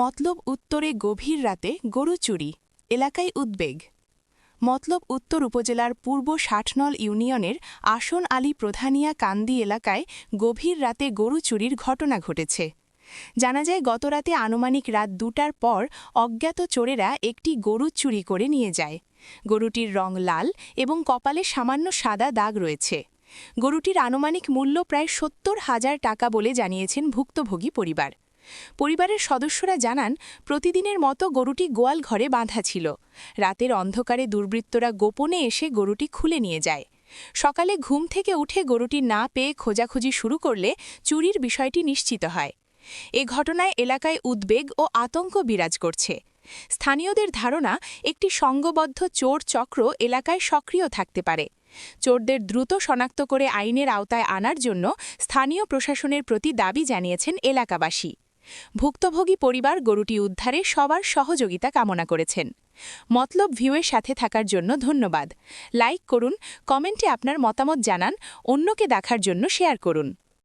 মতলব উত্তরে গভীর রাতে গরু চুরি, এলাকায় উদ্বেগ। মতলব উত্তর উপজেলার পূর্ব ষাটনল ইউনিয়নের আসন আলী প্রধানিয়া কান্দি এলাকায় গভীর রাতে গরু চুরির ঘটনা ঘটেছে। জানা যায় গতরাতে আনুমানিক রাত ২টার পর অজ্ঞাত চোরেরা একটি গরু চুরি করে নিয়ে যায়। গরুটির রং লাল এবং কপালে সামান্য সাদা দাগ রয়েছে। গরুটির আনুমানিক মূল্য প্রায় ৭০,০০০ টাকা বলে জানিয়েছেন ভুক্তভোগী পরিবার। পরিবারের সদস্যরা জানান, প্রতিদিনের মতো গরুটি গোয়াল ঘরে বাঁধা ছিল। রাতের অন্ধকারে দুর্বৃত্তরা গোপনে এসে গরুটি খুলে নিয়ে যায়। সকালে ঘুম থেকে উঠে গরুটি না পেয়ে খোঁজাখুঁজি শুরু করলে চুরির বিষয়টি নিশ্চিত হয়। এ ঘটনায় এলাকায় উদ্বেগ ও আতঙ্ক বিরাজ করছে। স্থানীয়দের ধারণা, একটি সংঘবদ্ধ চোর চক্র এলাকায় সক্রিয় থাকতে পারে। চোরদের দ্রুত শনাক্ত করে আইনের আওতায় আনার জন্য স্থানীয় প্রশাসনের প্রতি দাবি জানিয়েছেন এলাকাবাসী। ভুক্তভোগী পরিবার গরুটি উদ্ধারে সবার সহযোগিতা কামনা করেছেন। মতলব ভিউয়ের সাথে থাকার জন্য ধন্যবাদ। লাইক করুন, কমেন্টে আপনার মতামত জানান, অন্যকে দেখার জন্য শেয়ার করুন।